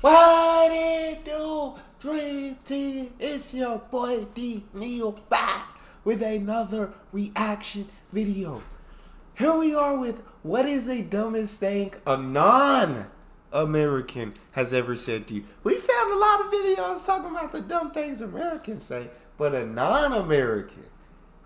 What it do, Dream Team? It's your boy D Neal back with another reaction video. Here we are with what is the dumbest thing a non-American has ever said to you. We found a lot of videos talking about the dumb things Americans say, but a non-American,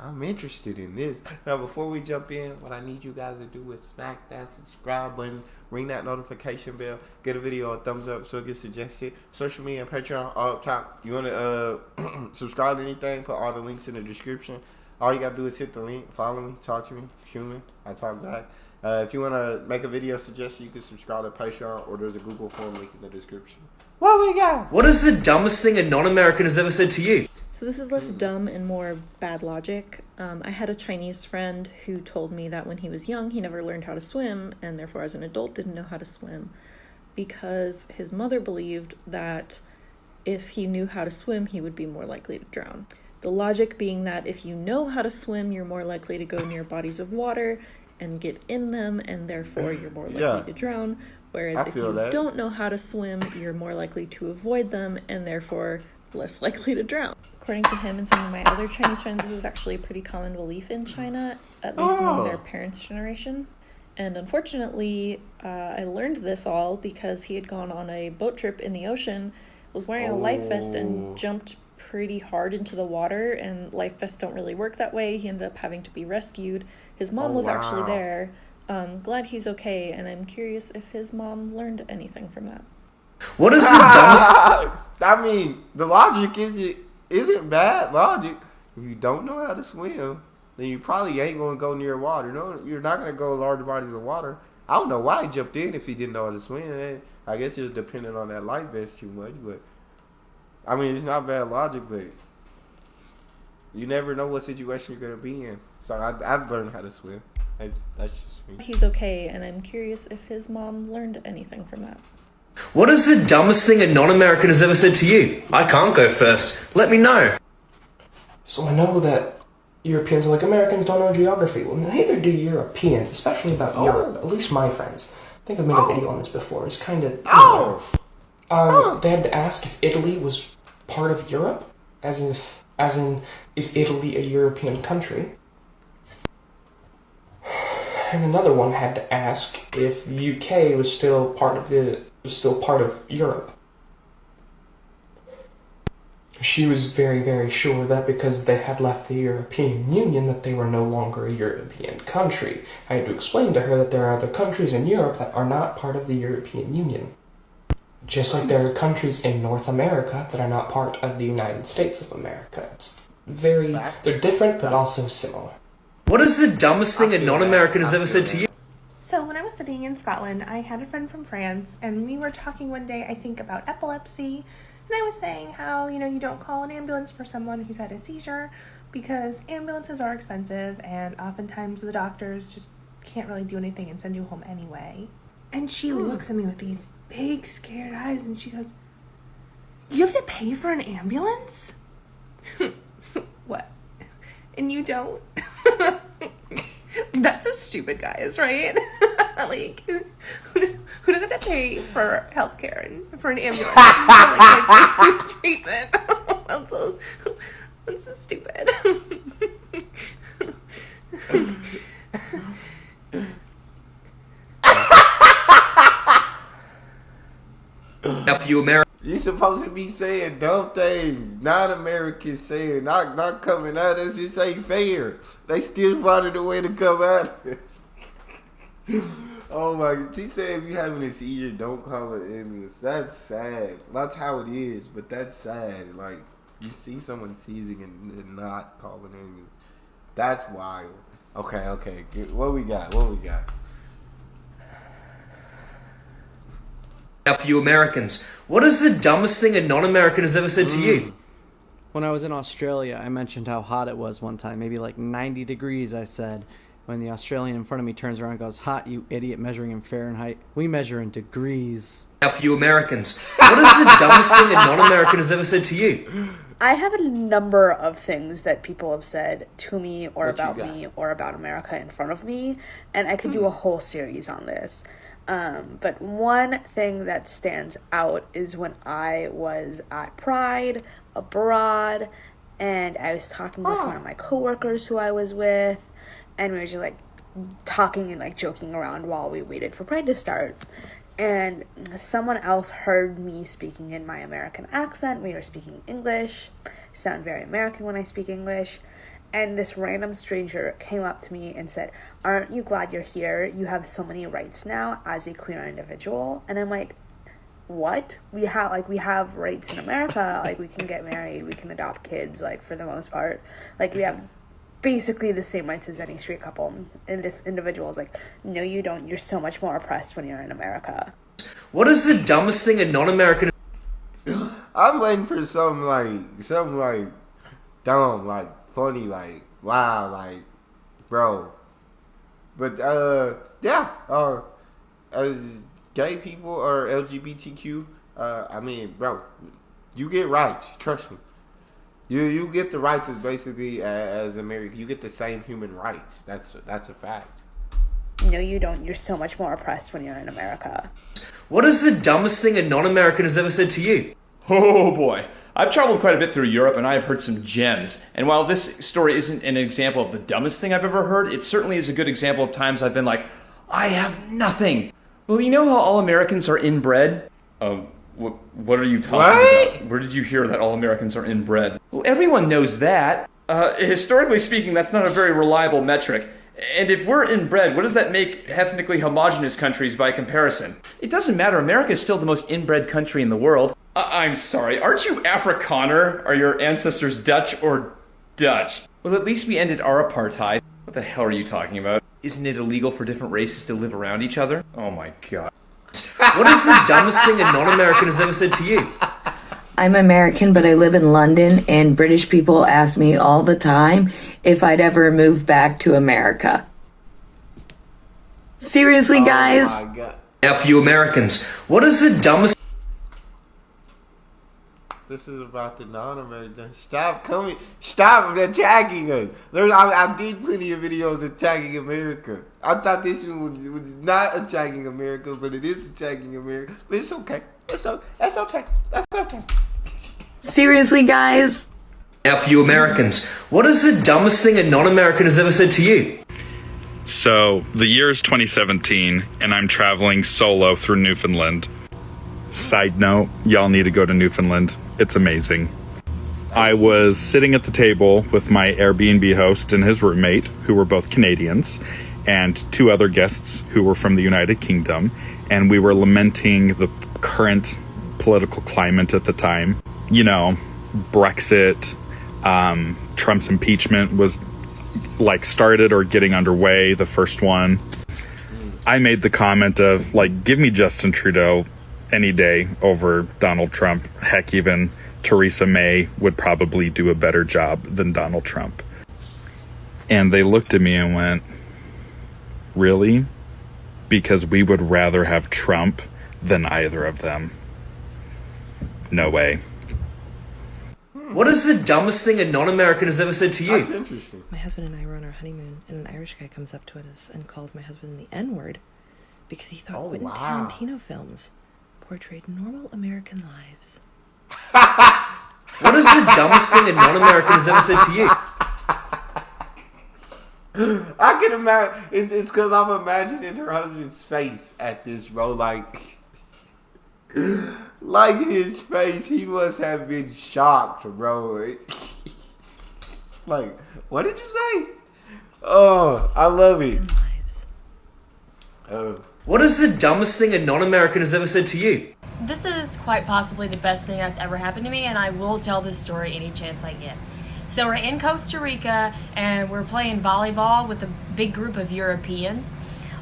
I'm interested in this. Now, before we jump in, what I need you guys to do is smack that subscribe button, ring that notification bell, get a video a thumbs up so it gets suggested. Social media and Patreon all up top. You want to subscribe to anything, put all the links in the description. All you got to do is hit the link, follow me, talk to me, human, I talk back. If you want to make a video suggestion, you can subscribe to Patreon, or there's a Google form link in the description. What we got? What is the dumbest thing a non-American has ever said to you? So this is less dumb and more bad logic. I had a Chinese friend who told me that when he was young, he never learned how to swim, and therefore as an adult didn't know how to swim, because his mother believed that if he knew how to swim, he would be more likely to drown. The logic being that if you know how to swim, you're more likely to go near bodies of water and get in them, and therefore you're more likely to drown. Whereas if you don't know how to swim, you're more likely to avoid them, and therefore less likely to drown. According to him and some of my other Chinese friends, this is actually a pretty common belief in China, at least among their parents' generation. And unfortunately, I learned this all because he had gone on a boat trip in the ocean, was wearing a life vest, and jumped pretty hard into the water, and life vests don't really work that way. He ended up having to be rescued. His mom was actually there. Glad he's okay, and I'm curious if his mom learned anything from that. What is the dumbest? I mean, the logic isn't bad logic. If you don't know how to swim, then you probably ain't gonna go near water. No, you're not gonna go large bodies of water. I don't know why he jumped in if he didn't know how to swim. I guess it was dependent on that life vest too much, but I mean, it's not bad logic, but you never know what situation you're gonna be in. So I've learned how to swim. That's just me. He's okay, and I'm curious if his mom learned anything from that. What is the dumbest thing a non-American has ever said to you? I can't go first. Let me know. So I know that Europeans are like, Americans don't know geography. Well, neither do Europeans, especially about Europe. At least my friends. I think I've made a video on this before. It's kind of... They had to ask if Italy was part of Europe, as in, is Italy a European country? And another one had to ask if UK was still part of Europe. She was very, very sure that because they had left the European Union, that they were no longer a European country. I had to explain to her that there are other countries in Europe that are not part of the European Union. Just like there are countries in North America that are not part of the United States of America. They're different, but also similar. What is the dumbest thing a non-American has ever said to you? So when I was studying in Scotland, I had a friend from France, and we were talking one day, I think, about epilepsy, and I was saying how, you don't call an ambulance for someone who's had a seizure because ambulances are expensive, and oftentimes the doctors just can't really do anything and send you home anyway. And she looks at me with these big, scared eyes, and she goes, "You have to pay for an ambulance?" What? And you don't? That's so stupid, guys, right? Like, who doesn't have to pay for healthcare and for an ambulance? Like, treatment. That's so stupid. Now for you Americans. You supposed to be saying dumb things, not Americans saying, not coming at us. This ain't fair. They still finding a way to come at us. Oh my God. She said if you having a seizure, don't call an ambulance. That's sad. That's how it is, but that's sad. Like, you see someone seizing and not call an ambulance. That's wild. Okay. What we got? Now for you Americans, what is the dumbest thing a non-American has ever said to you? When I was in Australia, I mentioned how hot it was one time, maybe like 90 degrees, I said. When the Australian in front of me turns around and goes, "Hot, you idiot, measuring in Fahrenheit. We measure in degrees." Now for you Americans, what is the dumbest thing a non-American has ever said to you? I have a number of things that people have said to me or about me or about America in front of me, and I could do a whole series on this. But one thing that stands out is when I was at Pride abroad, and I was talking with one of my coworkers who I was with, and we were just like talking and like joking around while we waited for Pride to start. And someone else heard me speaking in my American accent. We were speaking English. I sound very American when I speak English. And this random stranger came up to me and said, "Aren't you glad you're here? You have so many rights now as a queer individual." And I'm like, what? We have rights in America. Like, we can get married, we can adopt kids, like, for the most part. Like, we have basically the same rights as any straight couple. And this individual is like, "No, you don't. You're so much more oppressed when you're in America." What is the dumbest thing a non-American... I'm waiting for something like dumb, like funny, like wow, like bro. But yeah, as gay people or LGBTQ, I mean, bro, you get rights. Trust me. You get the rights as basically as American. You get the same human rights. That's a fact. "No, you don't. You're so much more oppressed when you're in America." What is the dumbest thing a non-American has ever said to you? Oh boy. I've traveled quite a bit through Europe and I've heard some gems. And while this story isn't an example of the dumbest thing I've ever heard, it certainly is a good example of times I've been like, I have nothing. Well, you know how all Americans are inbred? What are you talking about? Where did you hear that all Americans are inbred? Well, everyone knows that. Historically speaking, that's not a very reliable metric. And if we're inbred, what does that make ethnically homogenous countries by comparison? It doesn't matter. America is still the most inbred country in the world. I'm sorry, aren't you Afrikaner? Are your ancestors Dutch or Dutch? Well, at least we ended our apartheid. What the hell are you talking about? Isn't it illegal for different races to live around each other? Oh my god. What is the dumbest thing a non-American has ever said to you? I'm American, but I live in London, and British people ask me all the time if I'd ever move back to America. Seriously, guys? Oh my god. Now for you Americans, what is the dumbest... This is about the non-American. Stop attacking us. I did plenty of videos attacking America. I thought this one was not attacking America, but it is attacking America. But it's okay. That's okay. That's okay. Seriously, guys? Now for you Americans, what is the dumbest thing a non-American has ever said to you? So, the year is 2017, and I'm traveling solo through Newfoundland. Side note, y'all need to go to Newfoundland. It's amazing. I was sitting at the table with my Airbnb host and his roommate, who were both Canadians, and two other guests who were from the United Kingdom, and we were lamenting the current political climate at the time. You know, Brexit, Trump's impeachment was like started or getting underway, the first one. I made the comment of like, give me Justin Trudeau any day over Donald Trump. Heck, even Theresa May would probably do a better job than Donald Trump. And they looked at me and went, really? Because we would rather have Trump than either of them. No way. What is the dumbest thing a non-American has ever said to you? That's interesting. My husband and I were on our honeymoon, and an Irish guy comes up to us and calls my husband the N-word because he thought Quentin Tarantino films portrayed normal American lives. What is the dumbest thing a non-American has ever said to you? I can imagine. It's because I'm imagining her husband's face at this, bro. Like his face, he must have been shocked, bro. Like, what did you say? Oh, I love it. Oh. What is the dumbest thing a non-American has ever said to you? This is quite possibly the best thing that's ever happened to me, and I will tell this story any chance I get. So we're in Costa Rica, and we're playing volleyball with a big group of Europeans.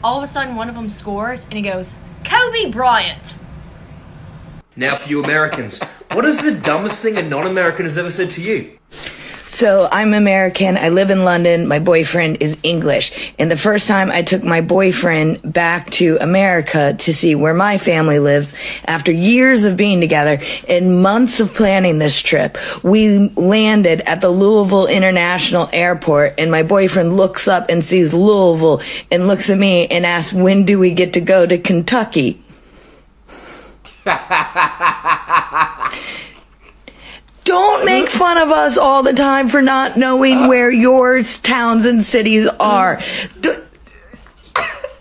All of a sudden, one of them scores, and he goes, "Kobe Bryant!" Now for you Americans, what is the dumbest thing a non-American has ever said to you? So I'm American. I live in London. My boyfriend is English. And the first time I took my boyfriend back to America to see where my family lives, after years of being together and months of planning this trip, we landed at the Louisville International Airport, and my boyfriend looks up and sees Louisville and looks at me and asks, when do we get to go to Kentucky? Don't make fun of us all the time for not knowing where your towns and cities are. That's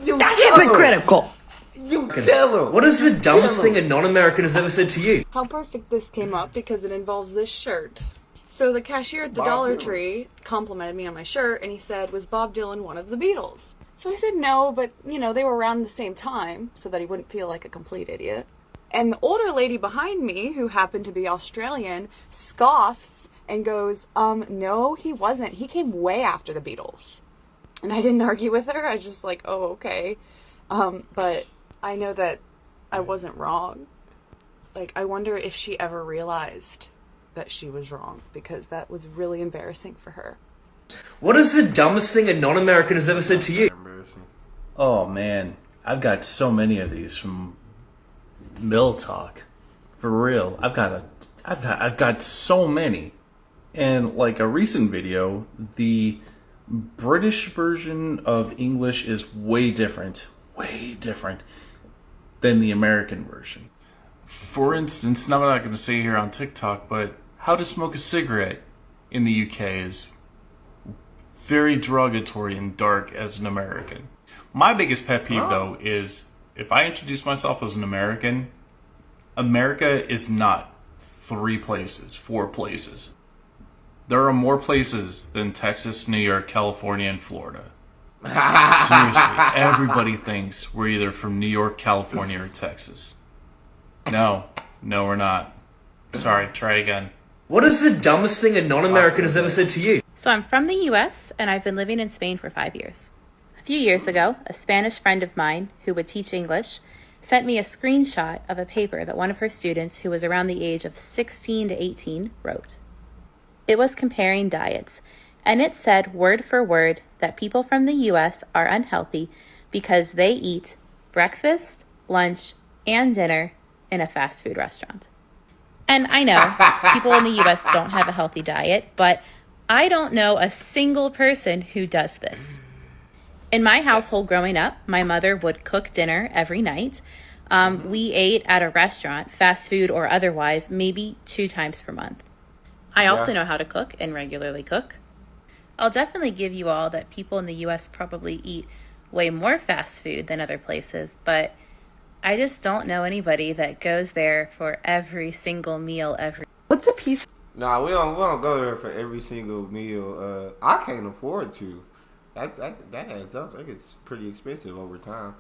hypocritical. You tell him. What is the dumbest thing a non-American has ever said to you? How perfect this came up because it involves this shirt. So the cashier at the Dollar Tree complimented me on my shirt, and he said, was Bob Dylan one of the Beatles? So I said no, but, you know, they were around the same time, so that he wouldn't feel like a complete idiot. And the older lady behind me, who happened to be Australian, scoffs and goes, no, he wasn't. He came way after the Beatles. And I didn't argue with her. I was just like, oh, okay. But I know that I wasn't wrong. Like, I wonder if she ever realized that she was wrong, because that was really embarrassing for her. What is the dumbest thing a non-American has ever said to you? Oh man, I've got so many of these from Mill Talk. For real. I've got so many. And like a recent video, the British version of English is way different than the American version. For instance, now I'm not going to say here on TikTok, but how to smoke a cigarette in the UK is very derogatory and dark as an American. My biggest pet peeve, though, is if I introduce myself as an American, America is not 3 places, 4 places. There are more places than Texas, New York, California, and Florida. Seriously, everybody thinks we're either from New York, California, or Texas. No, we're not. Sorry, try again. What is the dumbest thing a non-American has ever said to you? So I'm from the US, and I've been living in Spain for 5 years. A few years ago, a Spanish friend of mine who would teach English sent me a screenshot of a paper that one of her students, who was around the age of 16 to 18, wrote. It was comparing diets, and it said word for word that people from the US are unhealthy because they eat breakfast, lunch, and dinner in a fast food restaurant. And I know people in the US don't have a healthy diet, but I don't know a single person who does this. In my household growing up, my mother would cook dinner every night. We ate at a restaurant, fast food or otherwise, maybe 2 times per month. I also know how to cook and regularly cook. I'll definitely give you all that people in the US probably eat way more fast food than other places, but I just don't know anybody that goes there for every single meal every. What's a piece? Nah, we don't go there for every single meal. I can't afford to. That adds up. That gets pretty expensive over time.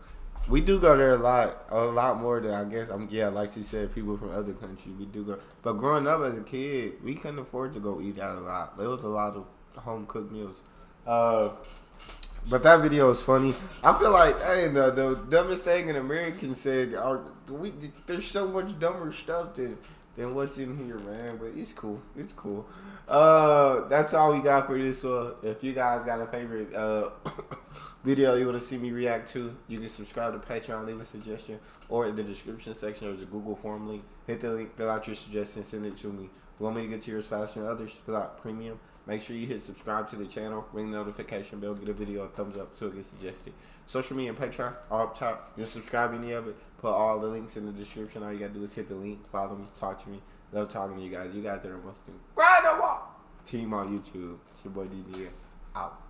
We do go there a lot more than I guess. Like she said, people from other countries, we do go. But growing up as a kid, we couldn't afford to go eat out a lot. There was a lot of home cooked meals. But that video is funny. I feel like, hey, the dumbest thing an American said, there's so much dumber stuff than what's in here, man. But it's cool. It's cool. That's all we got for this. If you guys got a favorite video you want to see me react to, you can subscribe to Patreon, leave a suggestion, or in the description section there's a Google form link. Hit the link, fill out your suggestion, send it to me. If you want me to get to yours faster than others, fill out premium. Make sure you hit subscribe to the channel, ring the notification bell, get a video a thumbs up so it gets suggested. Social media and Patreon, all up top. You can subscribe to any of it. Put all the links in the description. All you gotta do is hit the link, follow me, talk to me. Love talking to you guys. You guys are the most team on YouTube. It's your boy D. Neal. Out.